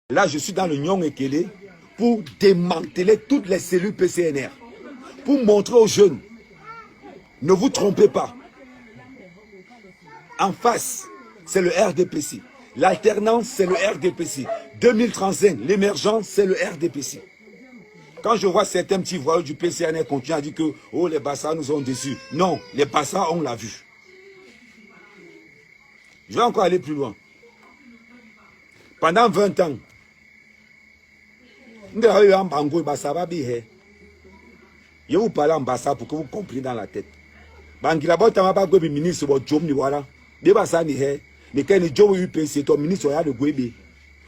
Là, je suis dans le Nyong Ekele pour démanteler toutes les cellules PCNR. Pour montrer aux jeunes, ne vous trompez pas. En face, c'est le RDPC. L'alternance, c'est le RDPC. 2035, l'émergence, c'est le RDPC. Quand je vois certains petits voyous du PCNR continuer à dire que oh, les Bassas nous ont déçus. Non, les Bassas, on l'a vu. Je vais encore aller plus loin. Pendant 20 ans, je vous parle en Bassa pour que vous compreniez dans la tête. Bangilabo Tamaba Gobi ministre de Jom ni wala. De Bassa ni he. Ni ken ni Joe UPC to ministre ya de Gwebe.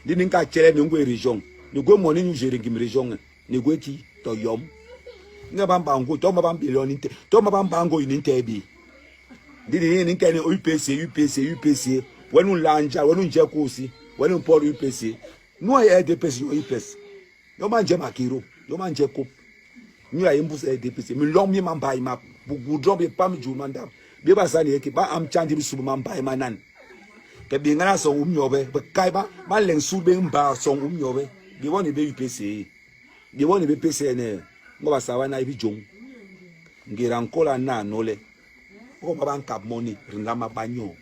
Di ninka chele ni ngwe région. Ni gwe moni ni gere gim région. Ni gwe ki to yom. Nga bambango to ma bambilon inte. To ma bambango ni ntebi. Di ni ninka ni UPC. Wenu lanja, wenu njeko aussi. Wenu Paul UPC. Nous RDPC UPC. Yo manje makiro, yo manje ko. Nous a yimbu RDPC. Mi long mi mamba ima. Bugudron be pam jumanda. Be basani eke ba am chandi bi subu mamba ima nan. Ke bi ngana so umnyobe, be kaiba man len su be mba so umnyobe. Bi woni be UPC. Bi woni be PCN. Ngo basawa na ibi jong. Ngira nkola na nole. Ko baba nkap money rinlama banyo.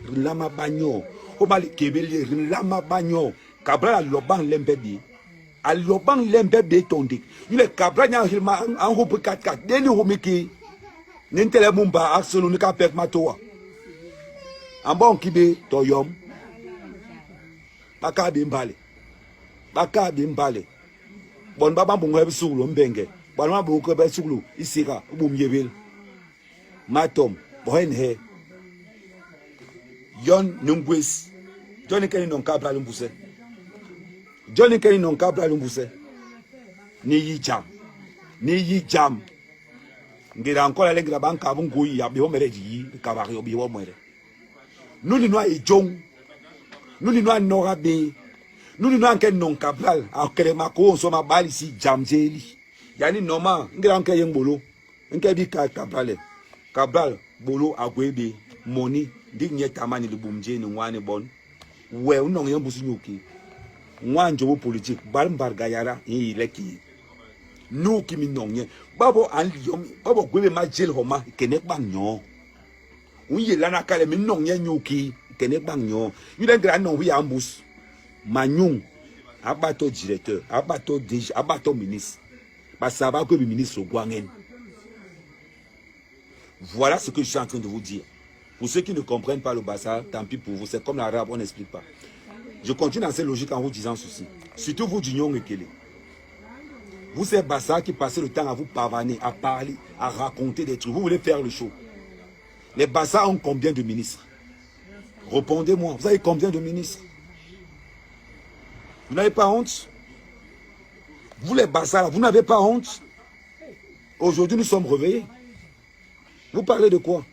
Rinlama banyo. Ko bali kebeli rinlama banyo. Kabra loban lembebi. A loban lembebi tondik. Yule kabra nya hilma an hope 4-4. Deni homiki. Nintele mumba akselu nika pek matoa. Ambon kibe toyom. Baka bimbale. Baka bimbale. Bon baba mbongo hebi sugulu mbenge. Bon baba mbongo hebi sugulu isika ubumyebil. Matom. Bohen he. Yon nungwis. Johnny Kenny non kabla lumbuse. Johnny Kenny non kabla lumbuse. Ni yi jam. Ni yi jam. Ngira encore la lengra banka bungu ya bi homere ji kabari obi wo mwere. Nous ni noa ejong. Nous ni noa norabe. Nous ni noa ken non kabla akrema ko so ma bali si jam jeli. Yani normal ngira nke yengbolo. Nke bi kabale. Kabal bolo agwebe money dik nyetamani libumje ni ngwane bon. We unong yon busu nyuki. Nwanjo politique balmbar gayara yi leki. Nou ki mi nongye. Babo an yom babo gwebe ma jel homa kenek bang nyo. Unye lana kale mi nongye nyuki kenek bang nyo. Yule ngra non wi ambus. Manyung abato directeur, abato DG, abato ministre. Ba ça va que le ministre Gwangen. Voilà ce que je suis en train de vous dire. Pour ceux qui ne comprennent pas le Bassa, tant pis pour vous. C'est comme l'arabe, on n'explique pas. Je continue dans cette logique en vous disant ceci. Surtout vous du Nyong Ekele. Vous êtes Bassa qui passez le temps à vous pavaner, à parler, à raconter des trucs. Vous voulez faire le show. Les Bassa ont combien de ministres? Répondez-moi. Vous avez combien de ministres? Vous n'avez pas honte? Vous les Bassa, vous n'avez pas honte? Aujourd'hui, nous sommes réveillés. Vous parlez de quoi?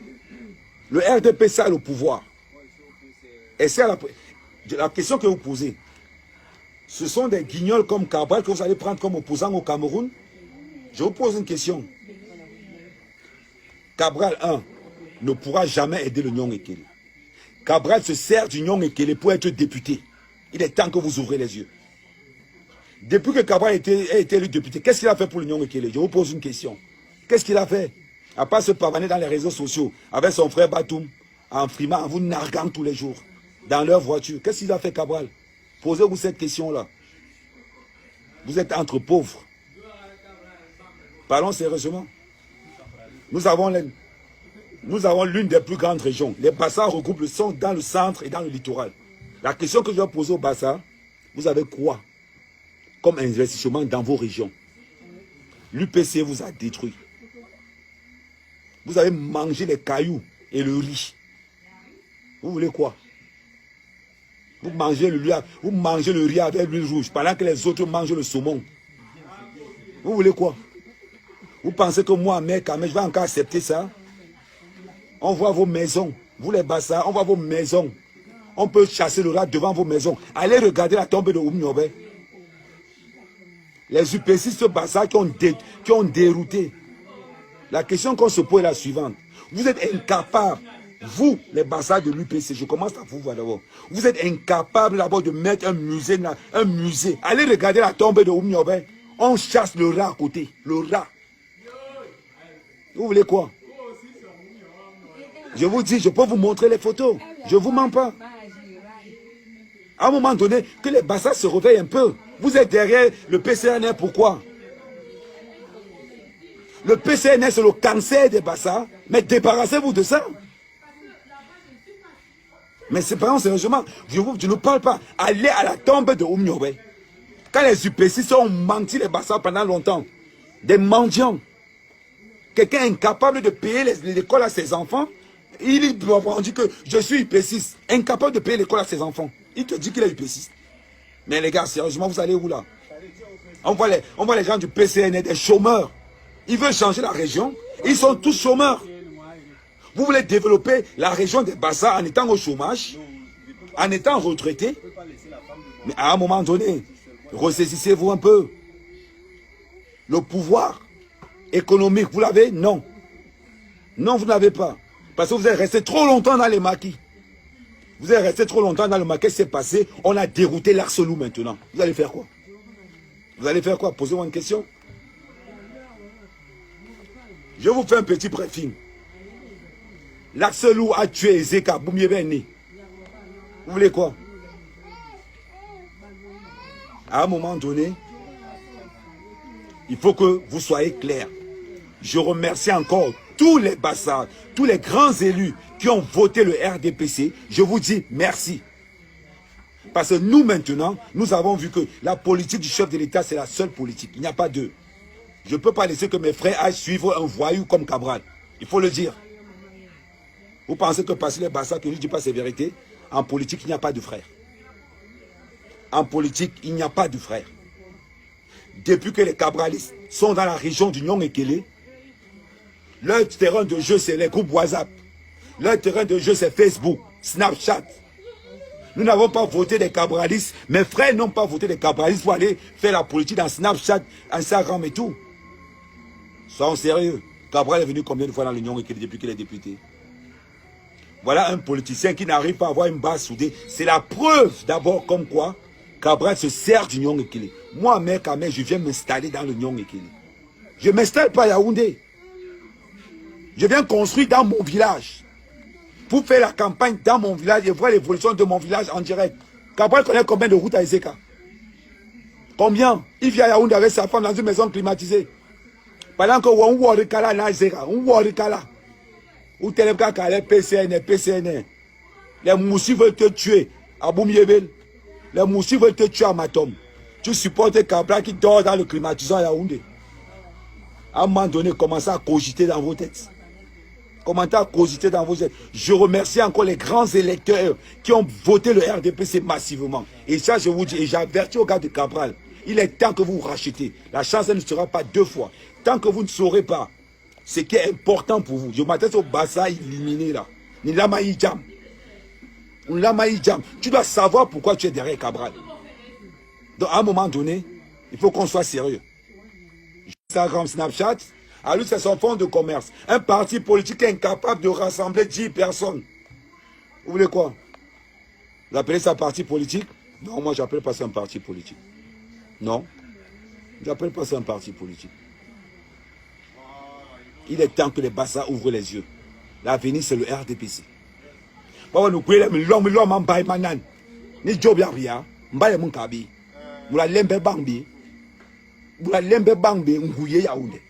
Le RDPC a le pouvoir. Et c'est la question que vous posez. Ce sont des guignols comme Cabral que vous allez prendre comme opposant au Cameroun? Je vous pose une question. Cabral 1 ne pourra jamais aider le Nyong Ekele. Cabral se sert du Nyong Ekele pour être député. Il est temps que vous ouvrez les yeux. Depuis que Cabral a été élu député, qu'est-ce qu'il a fait pour le Nyong Ekele? Je vous pose une question. Qu'est-ce qu'il a fait? À part se pavaner dans les réseaux sociaux avec son frère Batoum, en frimant, en vous narguant tous les jours, dans leur voiture. Qu'est-ce qu'il a fait, Cabral? Posez-vous cette question-là. Vous êtes entre pauvres. Parlons sérieusement. Nous avons l'une des plus grandes régions. Les Bassa regroupent le sang dans le centre et dans le littoral. La question que je vais poser au Bassa, vous avez quoi comme investissement dans vos régions? L'UPC vous a détruit. Vous avez mangé les cailloux et le riz. Vous voulez quoi? Vous mangez le riz avec l'huile rouge pendant que les autres mangent le saumon. Vous voulez quoi? Vous pensez que moi, mec, je vais encore accepter ça? On voit vos maisons. Vous les Bassa, on voit vos maisons. On peut chasser le rat devant vos maisons. Allez regarder la tombe de Oumniobe. Les UPCistes Bassa qui ont dérouté. La question qu'on se pose est la suivante. Vous êtes incapable Vous, les bastards de l'UPC, je commence à vous voir d'abord. Vous êtes incapables d'abord de mettre un musée là, un musée. Allez regarder la tombe de Oumniobé. On chasse le rat à côté. Le rat. Vous voulez quoi? Je vous dis, je peux vous montrer les photos. Je ne vous mens pas. À un moment donné, que les bastards se réveillent un peu. Vous êtes derrière le PCNR, pourquoi? Le PCNR, c'est le cancer des bastards. Mais débarrassez-vous de ça. Mais c'est pas sérieusement, je ne parle pas. Allez à la tombe de Oumniobé. Quand les UPC ont menti les bastards pendant longtemps, des mendiants, quelqu'un incapable de payer l'école à ses enfants, il dit que je suis UPCiste, incapable de payer l'école à ses enfants. Il te dit qu'il est UPCiste. Mais les gars, sérieusement, vous allez où là? On voit les gens du PCN, des chômeurs. Ils veulent changer la région. Ils sont tous chômeurs. Vous voulez développer la région des Bassa en étant au chômage, en étant retraité. Mais à un moment donné, ressaisissez-vous un peu. Le pouvoir économique, vous l'avez? Non. Non, vous n'avez pas. Parce que vous êtes resté trop longtemps dans les maquis. Vous êtes resté trop longtemps dans le maquis, c'est passé. On a dérouté l'Arcelou maintenant. Vous allez faire quoi? Vous allez faire quoi? Posez-moi une question. Je vous fais un petit briefing. L'Arcelou a tué Ezeka Boumiebeni. Vous voulez quoi? À un moment donné, il faut que vous soyez clairs. Je remercie encore tous les bastards, tous les grands élus qui ont voté le RDPC. Je vous dis merci. Parce que nous maintenant, nous avons vu que la politique du chef de l'État, c'est la seule politique. Il n'y a pas deux. Je ne peux pas laisser que mes frères aillent suivre un voyou comme Cabral. Il faut le dire. Vous pensez que parce que les bastards que je ne dis pas ces vérités, en politique, il n'y a pas de frères. En politique, il n'y a pas de frères. Depuis que les cabralistes sont dans la région du Nyong-Ekele, leur terrain de jeu, c'est les groupes WhatsApp. Leur terrain de jeu, c'est Facebook, Snapchat. Nous n'avons pas voté des cabralistes. Mes frères n'ont pas voté des cabralistes pour aller faire la politique dans Snapchat, Instagram et tout. Soyons sérieux. Cabral est venu combien de fois dans l'Union depuis qu'il est député? Voilà un politicien qui n'arrive pas à avoir une base soudée. C'est la preuve d'abord comme quoi Cabral se sert du Nyong-Ekele. Moi, mec, je viens m'installer dans le Nyong-Ekele. Je ne m'installe pas à Yaoundé. Je viens construire dans mon village. Pour faire la campagne dans mon village et voir l'évolution de mon village en direct. Cabral connaît combien de routes à Ezeka? Combien? Il vient à Yaoundé avec sa femme dans une maison climatisée. Pendant que on voit le Kala dans Ezeka, on voit le Kala. Ou Téléka Kala, PCN. Les moussis veulent te tuer à Boumiebel. Les moussis veulent te tuer à Matom. Tu supportes Cabral qui dort dans le climatisant à Yaoundé. À un moment donné, commencez à cogiter dans vos têtes. Commencez à cogiter dans vos têtes. Je remercie encore les grands électeurs qui ont voté le RDPC massivement. Et ça, je vous dis, et j'avertis au gars de Cabral, il est temps que vous rachetez. La chance ne sera pas deux fois. Tant que vous ne saurez pas ce qui est important pour vous. Je m'attends au Bassa illuminé là. Tu dois savoir pourquoi tu es derrière Cabral. Donc à un moment donné, il faut qu'on soit sérieux. Instagram, Snapchat, à lui c'est son fonds de commerce. Un parti politique incapable de rassembler 10 personnes. Vous voulez quoi? Vous appelez ça parti politique? Non, moi j'appelle pas ça un parti politique. Non, j'appelle pas ça un parti politique. Il est temps que les Bassa ouvrent les yeux. L'avenir c'est le RDPC. Nous l'homme en bail manan. Ni job ya ria, mbaye munkabi. Mula lembe bangbi. Mula lembe bangbi nguye Yaoundé.